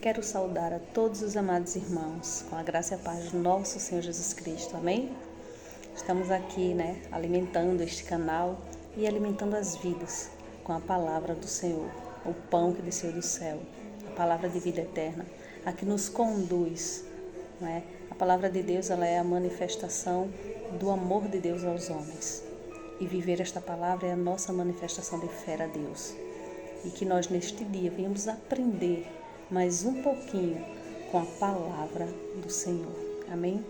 Quero saudar a todos os amados irmãos, com a graça e a paz do nosso Senhor Jesus Cristo, amém? Estamos aqui, alimentando este canal e alimentando as vidas com a palavra do Senhor, o pão que desceu do céu, a palavra de vida eterna, a que nos conduz, A palavra de Deus, ela é a manifestação do amor de Deus aos homens. E viver esta palavra é a nossa manifestação de fé a Deus. E que nós neste dia venhamos aprender mais um pouquinho com a palavra do Senhor. Amém?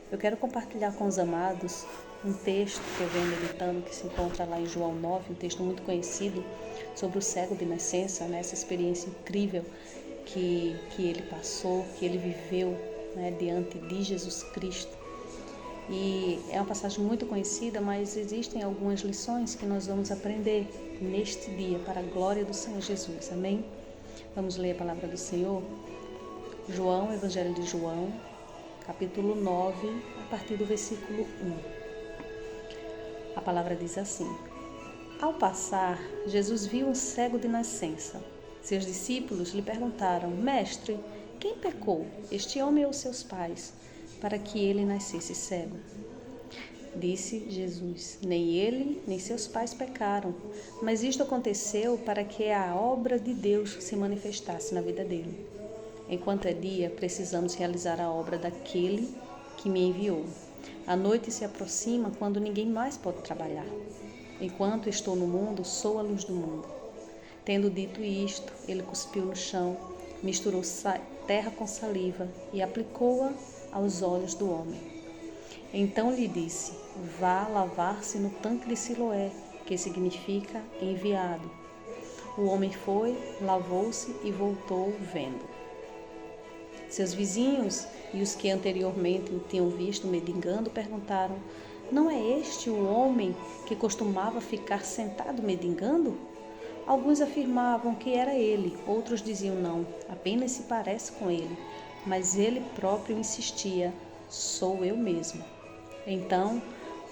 Eu quero compartilhar com os amados um texto que eu venho meditando, que se encontra lá em João 9, um texto muito conhecido sobre o cego de nascença, essa experiência incrível que ele passou, que ele viveu diante de Jesus Cristo. E é uma passagem muito conhecida, mas existem algumas lições que nós vamos aprender neste dia para a glória do Senhor Jesus. Amém? Vamos ler a palavra do Senhor? João, Evangelho de João, capítulo 9, a partir do versículo 1. A palavra diz assim: Ao passar, Jesus viu um cego de nascença. Seus discípulos lhe perguntaram: Mestre, quem pecou, este homem ou seus pais, para que ele nascesse cego? Disse Jesus: Nem ele, nem seus pais pecaram, mas isto aconteceu para que a obra de Deus se manifestasse na vida dele. Enquanto é dia, precisamos realizar a obra daquele que me enviou. A noite se aproxima quando ninguém mais pode trabalhar. Enquanto estou no mundo, sou a luz do mundo. Tendo dito isto, ele cuspiu no chão, misturou terra com saliva e aplicou-a aos olhos do homem. Então lhe disse: Vá lavar-se no tanque de Siloé, que significa enviado. O homem foi, lavou-se e voltou vendo. Seus vizinhos e os que anteriormente o tinham visto mendigando perguntaram: Não é este o homem que costumava ficar sentado mendigando? Alguns afirmavam que era ele, outros diziam não, apenas se parece com ele. Mas ele próprio insistia: Sou eu mesmo. Então,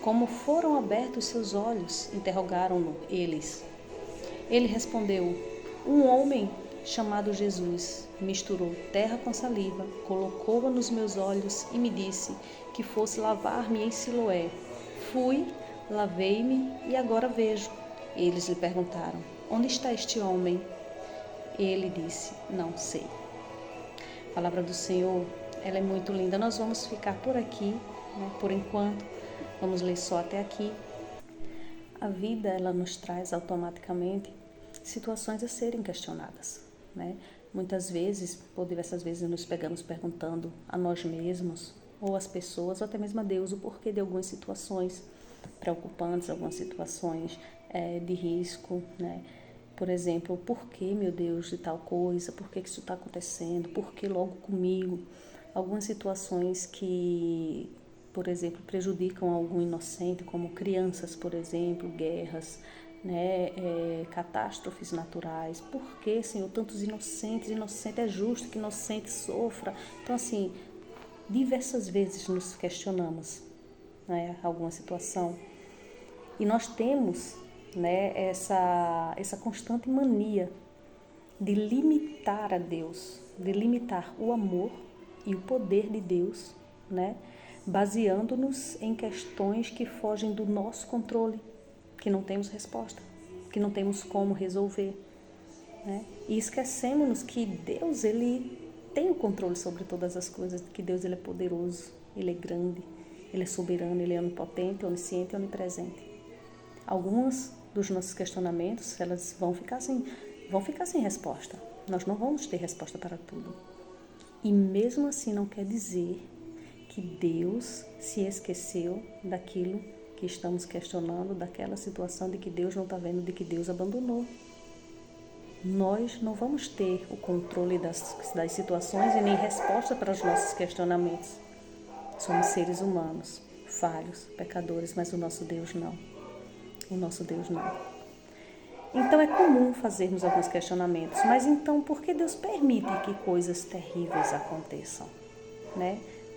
como foram abertos seus olhos? Interrogaram-no eles. Ele respondeu: Um homem chamado Jesus misturou terra com saliva, colocou-a nos meus olhos e me disse que fosse lavar-me em Siloé. Fui, lavei-me e agora vejo. Eles lhe perguntaram: Onde está este homem? Ele disse: Não sei. A palavra do Senhor, ela é muito linda. Nós vamos ficar por aqui, por enquanto. Vamos ler só até aqui. A vida, ela nos traz automaticamente situações a serem questionadas, Muitas vezes, por diversas vezes, nos pegamos perguntando a nós mesmos, ou às pessoas, ou até mesmo a Deus, o porquê de algumas situações preocupantes, algumas situações de risco, Por exemplo, por que, meu Deus, de tal coisa? Por que isso está acontecendo? Por que logo comigo? Algumas situações que, por exemplo, prejudicam algum inocente, como crianças, por exemplo, guerras, catástrofes naturais. Por que, Senhor, tantos inocentes? Inocente é justo que inocente sofra. Então, assim, diversas vezes nos questionamos, alguma situação. E nós temos essa constante mania de limitar a Deus, de limitar o amor e o poder de Deus, baseando-nos em questões que fogem do nosso controle, que não temos resposta, que não temos como resolver, E esquecemos que Deus, ele tem o controle sobre todas as coisas, que Deus, ele é poderoso, ele é grande, ele é soberano, ele é onipotente, onisciente e onipresente. Alguns dos nossos questionamentos, elas vão ficar sem resposta. Nós não vamos ter resposta para tudo. E mesmo assim não quer dizer que Deus se esqueceu daquilo que estamos questionando, daquela situação de que Deus não está vendo, de que Deus abandonou. Nós não vamos ter o controle das situações e nem resposta para os nossos questionamentos. Somos seres humanos, falhos, pecadores, mas o nosso Deus não. O nosso Deus não. Então é comum fazermos alguns questionamentos, mas então por que Deus permite que coisas terríveis aconteçam?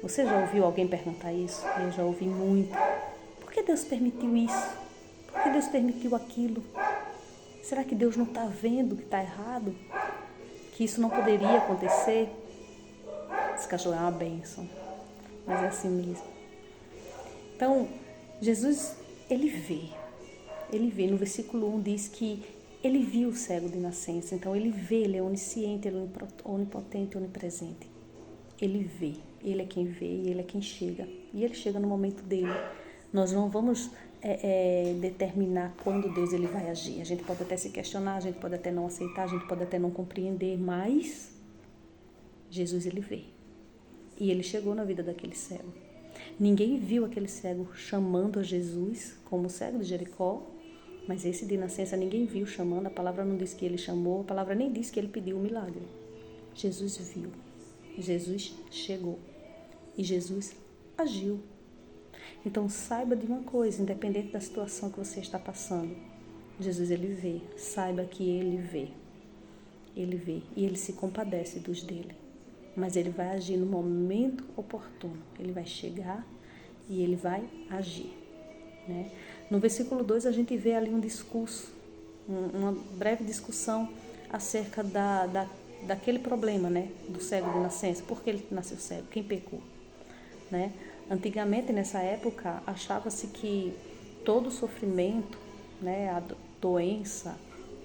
Você já ouviu alguém perguntar isso? Eu já ouvi muito. Por que Deus permitiu isso? Por que Deus permitiu aquilo? Será que Deus não está vendo que está errado? que isso não poderia acontecer, esse cachorro é uma bênção, mas é assim mesmo. Então, Jesus, ele vê, no versículo 1 diz que ele viu o cego de nascença, então ele vê, ele é onisciente, ele é onipotente, onipresente. Ele vê, ele é quem vê e ele é quem chega, e ele chega no momento dele. Nós não vamos determinar quando Deus ele vai agir. A gente pode até se questionar, a gente pode até não aceitar, a gente pode até não compreender, mas Jesus ele vê. E ele chegou na vida daquele cego. Ninguém viu aquele cego chamando a Jesus como o cego de Jericó, mas esse de nascença ninguém viu chamando. A palavra não diz que ele chamou, a palavra nem diz que ele pediu um milagre. Jesus viu, Jesus chegou e Jesus agiu. Então saiba de uma coisa, independente da situação que você está passando, Jesus ele vê, saiba que ele vê e ele se compadece dos dele. Mas ele vai agir no momento oportuno. Ele vai chegar e ele vai agir, né? No versículo 2 a gente vê ali um discurso, uma breve discussão acerca daquele problema, né? Do cego de nascença. Por que ele nasceu cego? Quem pecou? Né? Antigamente, nessa época, achava-se que todo sofrimento, né? A doença,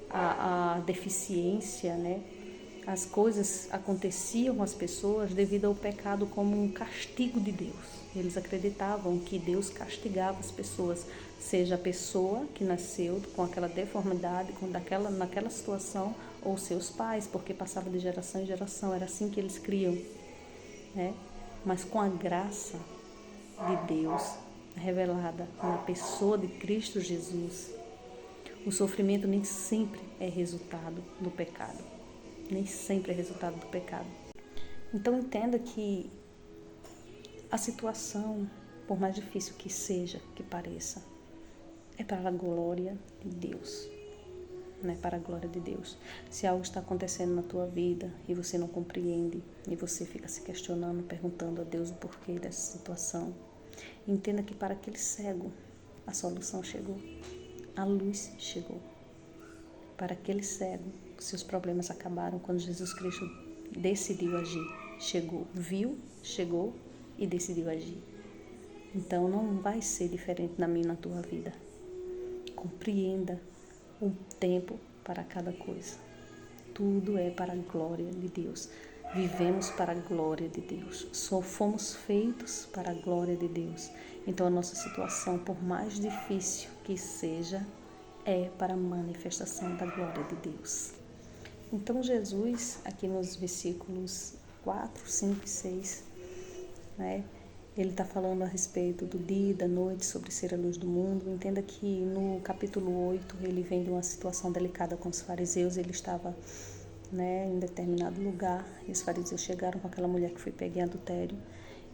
a deficiência, né? As coisas aconteciam às pessoas devido ao pecado como um castigo de Deus. Eles acreditavam que Deus castigava as pessoas, seja a pessoa que nasceu com aquela deformidade, naquela situação, ou seus pais, porque passava de geração em geração, era assim que eles criam, né? Mas com a graça de Deus revelada na pessoa de Cristo Jesus, o sofrimento nem sempre é resultado do pecado. Nem sempre é resultado do pecado. Então entenda que a situação, por mais difícil que seja, que pareça, é para a glória de Deus. Né? Para a glória de Deus. Se algo está acontecendo na tua vida e você não compreende, e você fica se questionando, perguntando a Deus o porquê dessa situação, entenda que para aquele cego, a solução chegou. A luz chegou. Para aquele cego, seus problemas acabaram quando Jesus Cristo decidiu agir. Chegou, viu, chegou e decidiu agir. Então não vai ser diferente na minha e na tua vida. Compreenda o tempo para cada coisa. Tudo é para a glória de Deus. Vivemos para a glória de Deus. Só fomos feitos para a glória de Deus. Então a nossa situação, por mais difícil que seja, é para a manifestação da glória de Deus. Então Jesus, aqui nos versículos 4, 5 e 6, né, ele está falando a respeito do dia e da noite, sobre ser a luz do mundo. Entenda que no capítulo 8, ele vem de uma situação delicada com os fariseus. Ele estava, né, em determinado lugar, e os fariseus chegaram com aquela mulher que foi pega em adultério.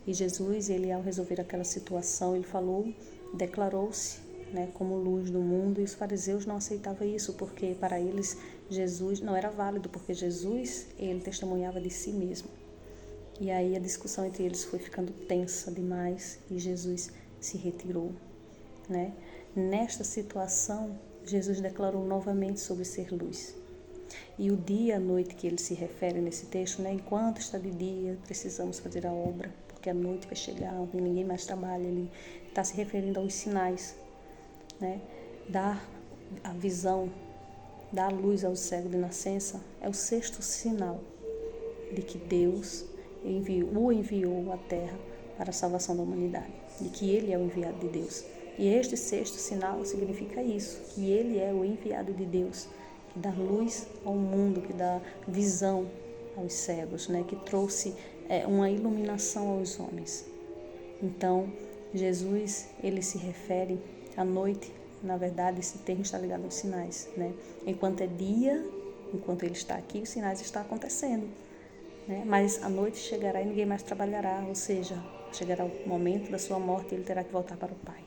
E Jesus, ele ao resolver aquela situação, ele falou, declarou-se, né, como luz do mundo, e os fariseus não aceitavam isso, porque para eles Jesus não era válido, porque Jesus, ele testemunhava de si mesmo. E aí a discussão entre eles foi ficando tensa demais e Jesus se retirou, né? Nesta situação, Jesus declarou novamente sobre ser luz. E o dia e a noite que ele se refere nesse texto, né? Enquanto está de dia, precisamos fazer a obra, porque a noite vai chegar e ninguém mais trabalha. Ele está se referindo aos sinais, né? Dar a visão, dar luz ao cego de nascença é o sexto sinal de que Deus o enviou à terra para a salvação da humanidade, de que ele é o enviado de Deus. E este sexto sinal significa isso, que ele é o enviado de Deus, que dá luz ao mundo, que dá visão aos cegos, né? Que trouxe uma iluminação aos homens. Então, Jesus, ele se refere à noite. Na verdade, esse termo está ligado aos sinais, né? Enquanto é dia, enquanto ele está aqui, os sinais estão acontecendo, né? Mas a noite chegará e ninguém mais trabalhará, ou seja, chegará o momento da sua morte e ele terá que voltar para o Pai.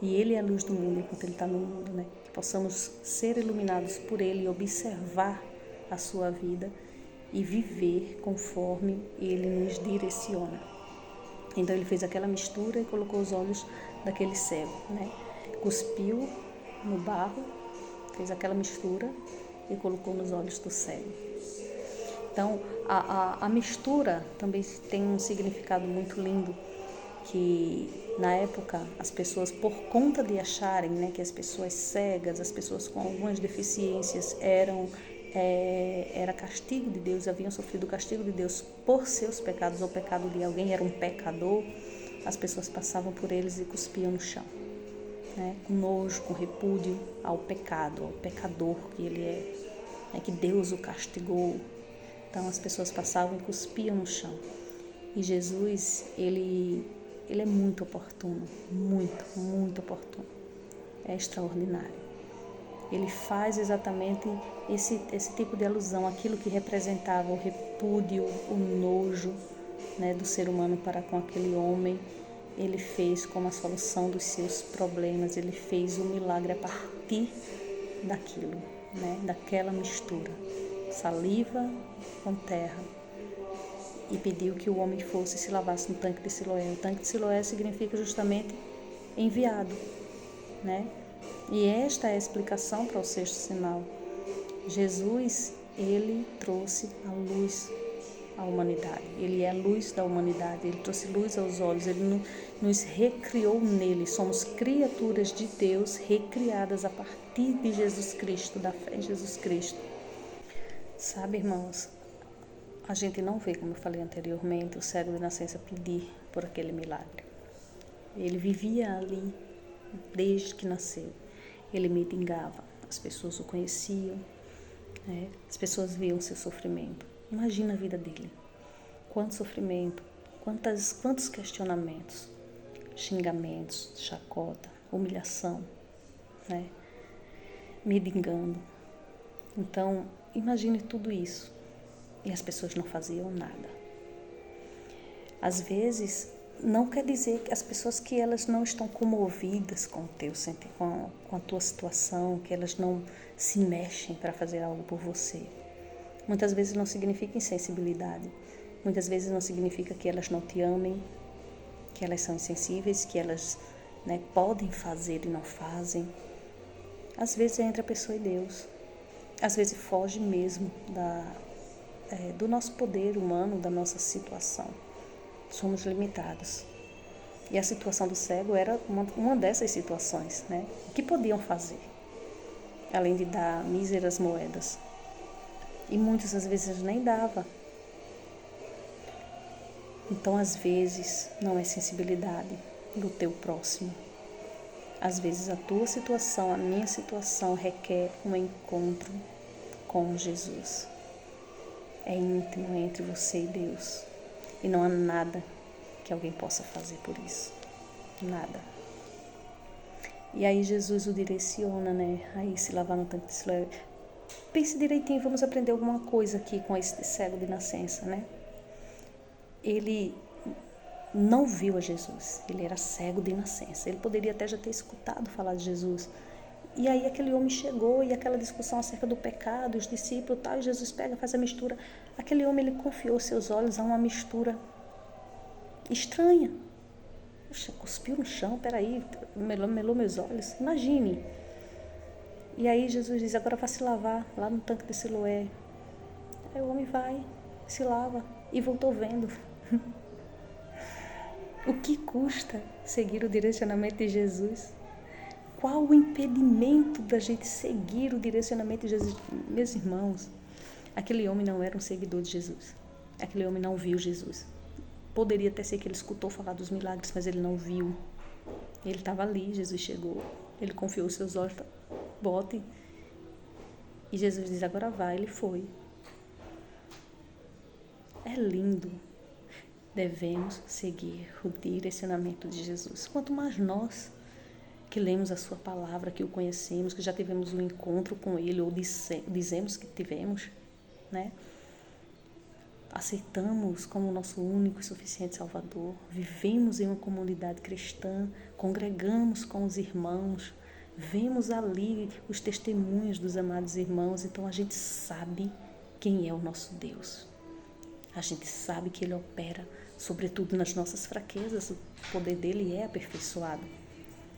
E ele é a luz do mundo enquanto ele está no mundo, né? Que possamos ser iluminados por ele e observar a sua vida e viver conforme ele nos direciona. Então ele fez aquela mistura e colocou os olhos daquele cego, né? Cuspiu no barro, fez aquela mistura e colocou nos olhos do cego. Então, a mistura também tem um significado muito lindo, que na época as pessoas, por conta de acharem, né, que as pessoas cegas, as pessoas com algumas deficiências era castigo de Deus, haviam sofrido o castigo de Deus por seus pecados, ou o pecado de alguém era um pecador, as pessoas passavam por eles e cuspiam no chão, né, com nojo, com repúdio ao pecado, ao pecador que ele é que Deus o castigou. Então as pessoas passavam e cuspiam no chão. E Jesus, ele é muito oportuno, muito oportuno. É extraordinário. Ele faz exatamente esse tipo de alusão, aquilo que representava o repúdio, o nojo, né, do ser humano para com aquele homem. Ele fez como a solução dos seus problemas, ele fez o milagre a partir daquilo, né, daquela mistura, saliva com terra, e pediu que o homem fosse e se lavasse no tanque de Siloé. O tanque de Siloé significa justamente enviado, né? E esta é a explicação para o sexto sinal. Jesus, ele trouxe a luz à humanidade. Ele é a luz da humanidade. Ele trouxe luz aos olhos. Ele nos recriou nele. Somos criaturas de Deus recriadas a partir de Jesus Cristo, da fé em Jesus Cristo. Sabe, irmãos, a gente não vê, como eu falei anteriormente, o cego de nascença pedir por aquele milagre. Ele vivia ali desde que nasceu. Ele mendigava, as pessoas o conheciam, né? As pessoas viam seu sofrimento. Imagina a vida dele. Quanto sofrimento, quantos questionamentos, xingamentos, chacota, humilhação, né? Mendigando. Então, imagine tudo isso. E as pessoas não faziam nada. Às vezes, não quer dizer que as pessoas que elas não estão comovidas com a tua situação, que elas não se mexem para fazer algo por você. Muitas vezes não significa insensibilidade. Muitas vezes não significa que elas não te amem, que elas são insensíveis, que elas, né, podem fazer e não fazem. Às vezes é entre a pessoa e Deus. Às vezes foge mesmo do nosso poder humano, da nossa situação. Somos limitados. E a situação do cego era uma dessas situações, né? O que podiam fazer? Além de dar míseras moedas. E muitas às vezes nem dava. Então, às vezes, não é sensibilidade do teu próximo. Às vezes a tua situação, a minha situação requer um encontro com Jesus. É íntimo entre você e Deus. E não há nada que alguém possa fazer por isso. Nada. E aí Jesus o direciona, né? Aí se lavar no tanque de Siloé. Pense direitinho, vamos aprender alguma coisa aqui com esse cego de nascença, né? Ele não viu a Jesus. Ele era cego de nascença. Ele poderia até já ter escutado falar de Jesus. E aí aquele homem chegou e aquela discussão acerca do pecado, os discípulos e tal, e Jesus pega, faz a mistura. Aquele homem, ele confiou seus olhos a uma mistura estranha. Poxa, cuspiu no chão, peraí, melou meus olhos. Imagine. E aí Jesus diz, agora vai se lavar lá no tanque de Siloé. Aí o homem vai, se lava e voltou vendo. O que custa seguir o direcionamento de Jesus? Qual o impedimento da gente seguir o direcionamento de Jesus? Meus irmãos, aquele homem não era um seguidor de Jesus. Aquele homem não viu Jesus. Poderia até ser que ele escutou falar dos milagres, mas ele não viu. Ele estava ali, Jesus chegou. Ele confiou os seus olhos, bote. E Jesus diz, agora vai, ele foi. É lindo. Devemos seguir o direcionamento de Jesus. Quanto mais nós que lemos a sua palavra, que o conhecemos, que já tivemos um encontro com ele, ou dizemos que tivemos, né? Aceitamos como nosso único e suficiente Salvador, vivemos em uma comunidade cristã, congregamos com os irmãos, vemos ali os testemunhos dos amados irmãos, então a gente sabe quem é o nosso Deus. A gente sabe que Ele opera, sobretudo nas nossas fraquezas, o poder dele é aperfeiçoado.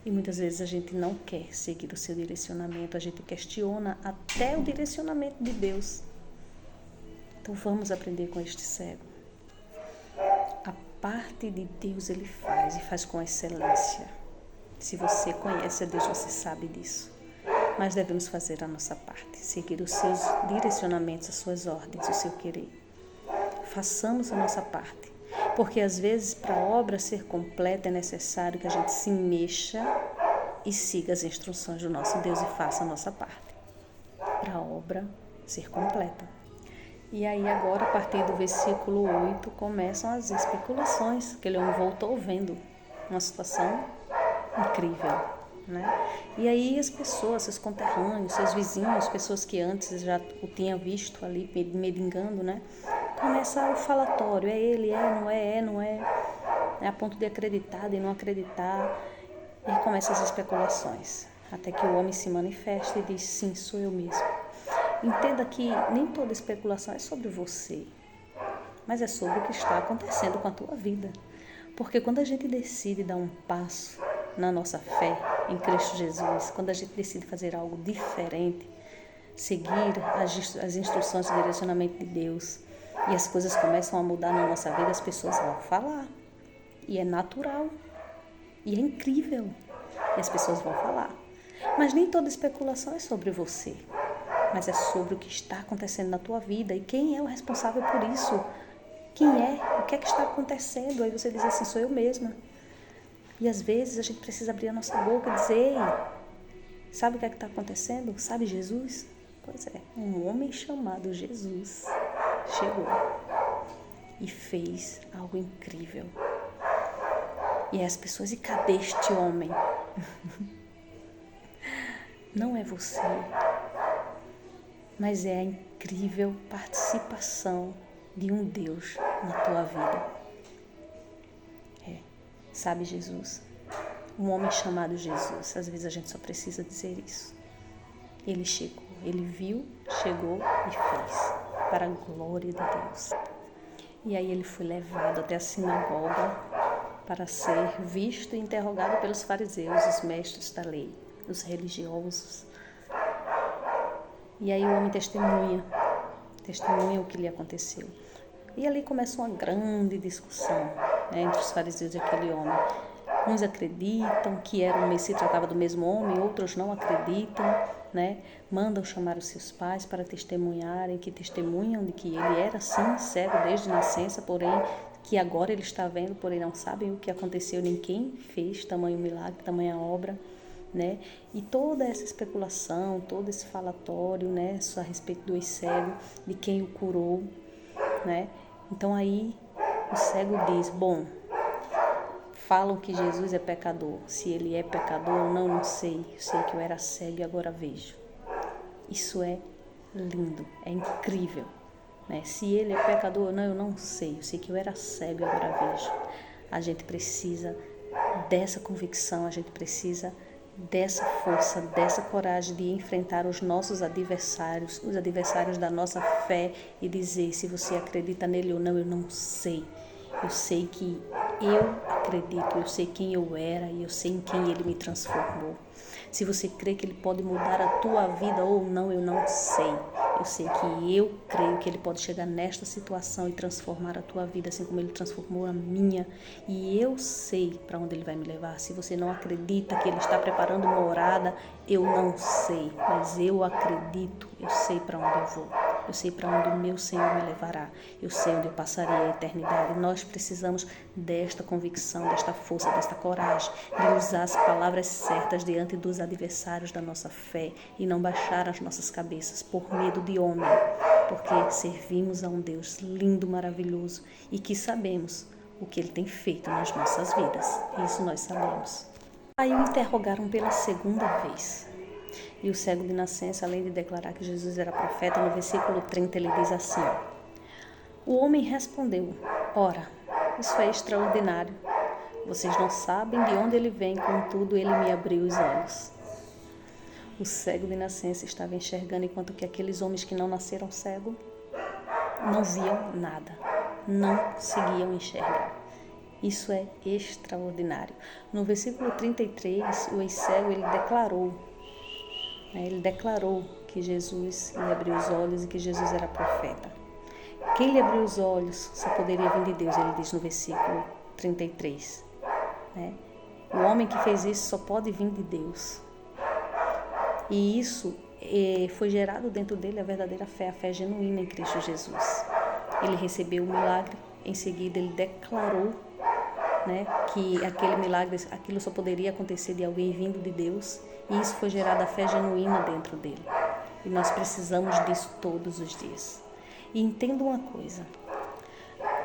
E muitas vezes a gente não quer seguir o seu direcionamento, a gente questiona até o direcionamento de Deus. Então vamos aprender com este cego. A parte de Deus ele faz e faz com excelência. Se você conhece a Deus, você sabe disso. Mas devemos fazer a nossa parte, seguir os seus direcionamentos, as suas ordens, o seu querer. Façamos a nossa parte, porque às vezes para a obra ser completa é necessário que a gente se mexa e siga as instruções do nosso Deus e faça a nossa parte, para a obra ser completa. E aí agora, a partir do versículo 8, começam as especulações, que ele voltou vendo uma situação incrível, né? E aí as pessoas, seus conterrâneos, seus vizinhos, pessoas que antes já o tinham visto ali mendigando, né? Começa o falatório, é ele, não é, a ponto de acreditar, de não acreditar, e começam as especulações, até que o homem se manifesta e diz, sim, sou eu mesmo. Entenda que nem toda especulação é sobre você, mas é sobre o que está acontecendo com a tua vida. Porque quando a gente decide dar um passo na nossa fé em Cristo Jesus, quando a gente decide fazer algo diferente, seguir as instruções e direcionamento de Deus, e as coisas começam a mudar na nossa vida, as pessoas vão falar. E é natural, e é incrível, e as pessoas vão falar. Mas nem toda especulação é sobre você, mas é sobre o que está acontecendo na tua vida e quem é o responsável por isso. Quem é? O que é que está acontecendo? Aí você diz assim, sou eu mesma. E às vezes a gente precisa abrir a nossa boca e dizer, ei, sabe o que é que está acontecendo? Sabe Jesus? Pois é, um homem chamado Jesus chegou e fez algo incrível. E as pessoas, e cadê este homem? Não é você, mas é a incrível participação de um Deus na tua vida. Sabe Jesus? Um homem chamado Jesus. Às vezes a gente só precisa dizer isso. Ele chegou, ele viu, chegou e fez, para a glória de Deus. E aí ele foi levado até a sinagoga para ser visto e interrogado pelos fariseus, os mestres da lei, os religiosos. E aí o homem testemunha o que lhe aconteceu. E ali começa uma grande discussão, né, entre os fariseus e aquele homem. Uns acreditam que se tratava do mesmo homem, outros não acreditam, né? Mandam chamar os seus pais para testemunharem, que testemunham de que ele era sim cego desde nascença, porém que agora ele está vendo, porém não sabem o que aconteceu, nem quem fez tamanho milagre, tamanha obra, né? E toda essa especulação, todo esse falatório, né, a respeito do cego, de quem o curou, né? Então aí o cego diz, bom, falam que Jesus é pecador. Se ele é pecador ou não, não sei. Eu sei que eu era cego e agora vejo. Isso é lindo, é incrível, né? Se ele é pecador ou não, eu não sei. Eu sei que eu era cego e agora vejo. A gente precisa dessa convicção, a gente precisa dessa força, dessa coragem de enfrentar os nossos adversários, os adversários da nossa fé e dizer, se você acredita nele ou não, eu não sei. Eu sei que eu acredito, eu sei quem eu era e eu sei em quem ele me transformou. Se você crê que ele pode mudar a tua vida ou não, eu não sei. Eu sei que eu creio que ele pode chegar nesta situação e transformar a tua vida, assim como ele transformou a minha. E eu sei para onde ele vai me levar. Se você não acredita que ele está preparando morada, eu não sei. Mas eu acredito, eu sei para onde eu vou. Eu sei para onde o meu Senhor me levará. Eu sei onde eu passarei a eternidade. Nós precisamos desta convicção, desta força, desta coragem, de usar as palavras certas diante dos adversários da nossa fé e não baixar as nossas cabeças por medo de homem, porque servimos a um Deus lindo, maravilhoso e que sabemos o que Ele tem feito nas nossas vidas. Isso nós sabemos. Aí o interrogaram pela segunda vez. E o cego de nascença, além de declarar que Jesus era profeta, no versículo 30 ele diz assim, o homem respondeu, ora, isso é extraordinário. Vocês não sabem de onde ele vem, contudo ele me abriu os olhos. O cego de nascença estava enxergando, enquanto que aqueles homens que não nasceram cegos não viam nada, não conseguiam enxergar. Isso é extraordinário. No versículo 33, o ex-cego ele declarou que Jesus lhe abriu os olhos e que Jesus era profeta. Quem lhe abriu os olhos só poderia vir de Deus, ele diz no versículo 33. Né? O homem que fez isso só pode vir de Deus. E isso foi gerado dentro dele a verdadeira fé, a fé genuína em Cristo Jesus. Ele recebeu o milagre, em seguida ele declarou, né, que aquele milagre, aquilo só poderia acontecer de alguém vindo de Deus, e isso foi gerado a fé genuína dentro dele. E nós precisamos disso todos os dias. E entenda uma coisa,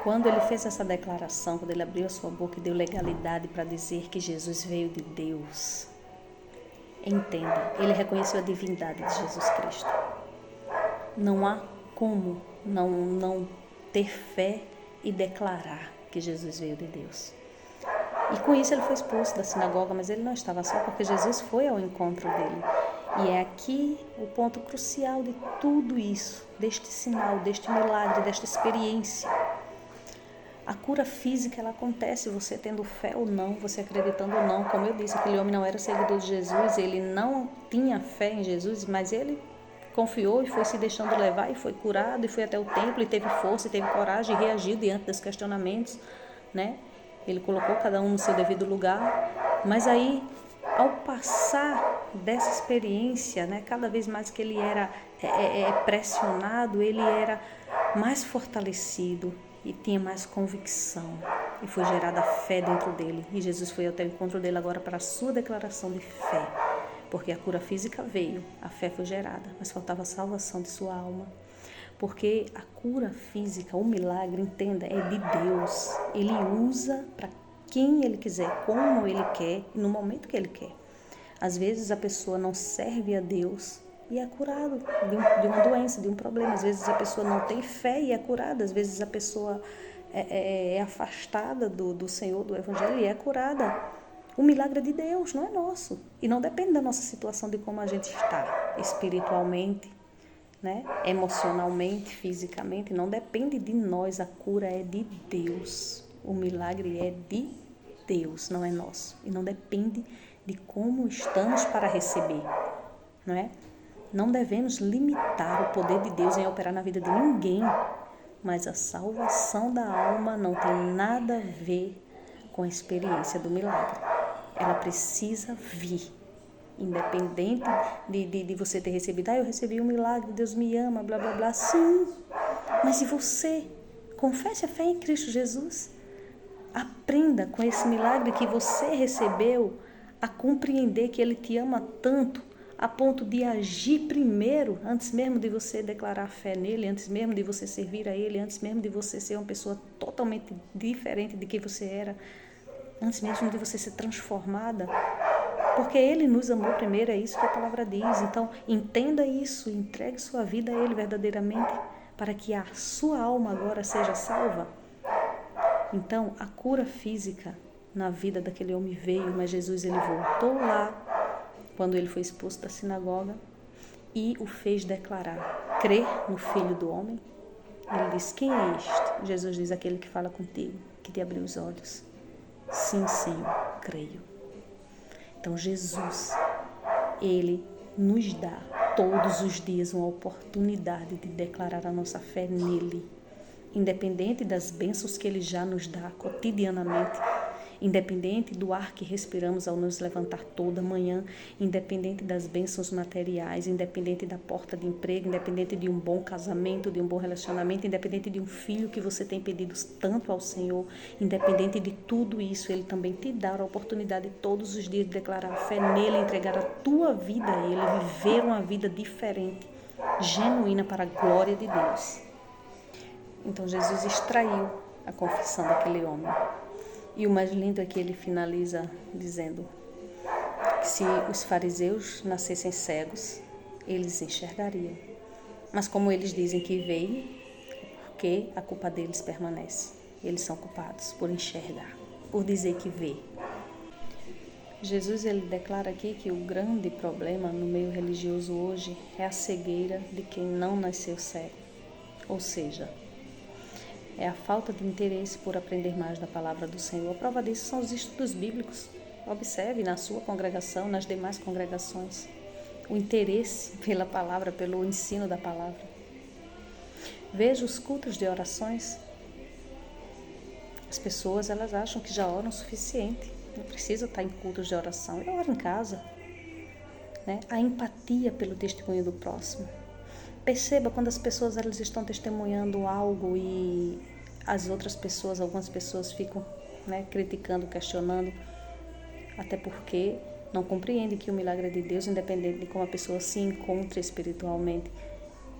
quando ele fez essa declaração, quando ele abriu a sua boca e deu legalidade para dizer que Jesus veio de Deus, entenda, ele reconheceu a divindade de Jesus Cristo. Não há como não ter fé e declarar que Jesus veio de Deus. E com isso ele foi expulso da sinagoga, mas ele não estava só, porque Jesus foi ao encontro dele. E é aqui o ponto crucial de tudo isso, deste sinal, deste milagre, desta experiência. A cura física, ela acontece, você tendo fé ou não, você acreditando ou não. Como eu disse, aquele homem não era seguidor de Jesus, ele não tinha fé em Jesus, mas ele confiou e foi se deixando levar e foi curado e foi até o templo e teve força e teve coragem e reagiu diante dos questionamentos, né? Ele colocou cada um no seu devido lugar, mas aí, ao passar dessa experiência, né, cada vez mais que ele era pressionado, ele era mais fortalecido e tinha mais convicção. E foi gerada a fé dentro dele. E Jesus foi até o encontro dele agora para a sua declaração de fé. Porque a cura física veio, a fé foi gerada, mas faltava a salvação de sua alma. Porque a cura física, o milagre, entenda, é de Deus. Ele usa para quem Ele quiser, como Ele quer e no momento que Ele quer. Às vezes a pessoa não serve a Deus e é curado de uma doença, de um problema. Às vezes a pessoa não tem fé e é curada. Às vezes a pessoa é afastada do Senhor, do Evangelho e é curada. O milagre é de Deus, não é nosso. E não depende da nossa situação, de como a gente está espiritualmente, né? Emocionalmente, fisicamente. Não depende de nós, a cura é de Deus. O milagre é de Deus, não é nosso. E não depende de como estamos para receber, não é? Não devemos limitar o poder de Deus em operar na vida de ninguém, mas a salvação da alma não tem nada a ver com a experiência do milagre. Ela precisa vir, independente de você ter recebido, eu recebi um milagre, Deus me ama, blá, blá, blá. Sim, mas se você confesse a fé em Cristo Jesus, aprenda com esse milagre que você recebeu a compreender que Ele te ama tanto, a ponto de agir primeiro, antes mesmo de você declarar fé nele, antes mesmo de você servir a Ele, antes mesmo de você ser uma pessoa totalmente diferente de que você era, antes mesmo de você ser transformada, porque Ele nos amou primeiro, é isso que a palavra diz. Então, entenda isso, entregue sua vida a Ele verdadeiramente, para que a sua alma agora seja salva. Então, a cura física na vida daquele homem veio, mas Jesus, ele voltou lá, quando ele foi expulso da sinagoga, e o fez declarar, crer no Filho do Homem. Ele diz, quem é este? Jesus diz, aquele que fala contigo, que te abriu os olhos. Sim, Senhor, creio. Então, Jesus, Ele nos dá todos os dias uma oportunidade de declarar a nossa fé nele, independente das bênçãos que Ele já nos dá cotidianamente, independente do ar que respiramos ao nos levantar toda manhã, independente das bênçãos materiais, independente da porta de emprego, independente de um bom casamento, de um bom relacionamento, independente de um filho que você tem pedido tanto ao Senhor, independente de tudo isso, Ele também te dá a oportunidade todos os dias de declarar fé nele, entregar a tua vida a Ele, viver uma vida diferente, genuína para a glória de Deus. Então Jesus extraiu a confissão daquele homem. E o mais lindo é que ele finaliza dizendo que se os fariseus nascessem cegos, eles enxergariam. Mas como eles dizem que veio, porque a culpa deles permanece. Eles são culpados por enxergar, por dizer que vê. Jesus, ele declara aqui que o grande problema no meio religioso hoje é a cegueira de quem não nasceu cego. Ou seja, é a falta de interesse por aprender mais da palavra do Senhor. A prova disso são os estudos bíblicos. Observe na sua congregação, nas demais congregações, o interesse pela palavra, pelo ensino da palavra. Veja os cultos de orações. As pessoas, elas acham que já oram o suficiente. Não precisa estar em cultos de oração. Eu oro em casa. Né? A empatia pelo testemunho do próximo. Perceba quando as pessoas elas estão testemunhando algo e as outras pessoas, algumas pessoas ficam, né, criticando, questionando, até porque não compreendem que o milagre é de Deus, independente de como a pessoa se encontre espiritualmente.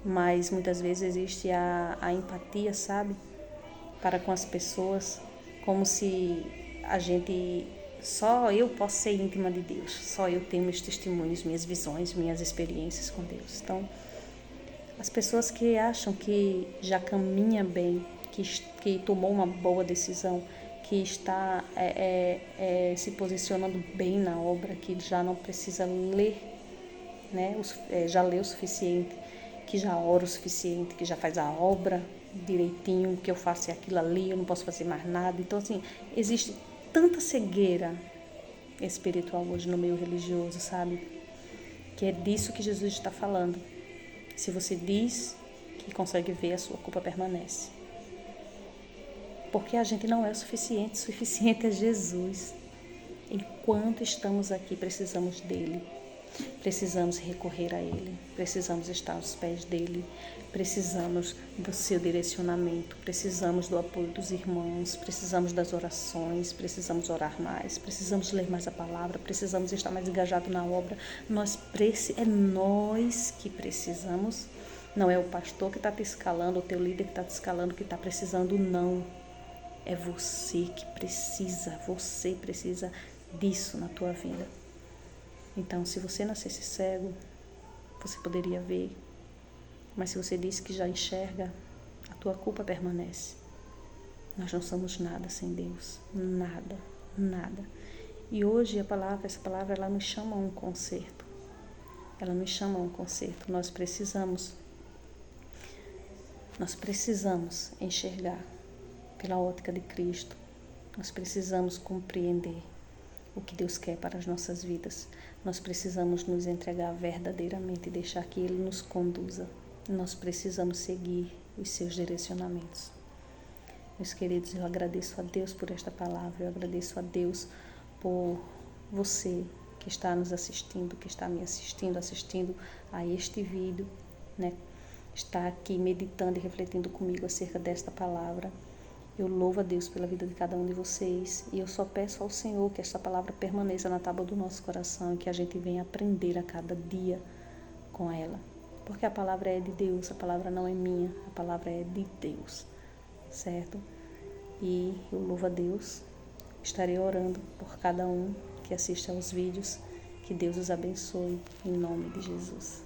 Mas muitas vezes existe a empatia, sabe, para com as pessoas, como se a gente, só eu posso ser íntima de Deus, só eu tenho meus testemunhos, minhas visões, minhas experiências com Deus. Então, as pessoas que acham que já caminha bem, que tomou uma boa decisão, que está se posicionando bem na obra, que já não precisa ler, né, já leu o suficiente, que já ora o suficiente, que já faz a obra direitinho, o que eu faço é aquilo ali, eu não posso fazer mais nada. Então, assim, existe tanta cegueira espiritual hoje no meio religioso, sabe? Que é disso que Jesus está falando. Se você diz que consegue ver, a sua culpa permanece. Porque a gente não é o suficiente é Jesus. Enquanto estamos aqui, precisamos dele. Precisamos recorrer a ele, precisamos estar aos pés dele, precisamos do seu direcionamento, precisamos do apoio dos irmãos, precisamos das orações, precisamos orar mais, precisamos ler mais a palavra, precisamos estar mais engajados na obra. É nós que precisamos, não é o pastor que está te escalando, o teu líder que está te escalando que está precisando, não. É você que precisa, você precisa disso na tua vida. Então, se você nascesse cego, você poderia ver. Mas se você diz que já enxerga, a tua culpa permanece. Nós não somos nada sem Deus. Nada, nada. E hoje essa palavra, ela nos chama a um conserto. Ela nos chama a um conserto. Nós precisamos enxergar pela ótica de Cristo. Nós precisamos compreender o que Deus quer para as nossas vidas. Nós precisamos nos entregar verdadeiramente e deixar que Ele nos conduza. Nós precisamos seguir os seus direcionamentos. Meus queridos, eu agradeço a Deus por esta palavra, eu agradeço a Deus por você que está nos assistindo, que está me assistindo a este vídeo, né? Está aqui meditando e refletindo comigo acerca desta palavra. Eu louvo a Deus pela vida de cada um de vocês e eu só peço ao Senhor que esta palavra permaneça na tábua do nosso coração e que a gente venha aprender a cada dia com ela. Porque a palavra é de Deus, a palavra não é minha, a palavra é de Deus, certo? E eu louvo a Deus, estarei orando por cada um que assiste aos vídeos, que Deus os abençoe em nome de Jesus.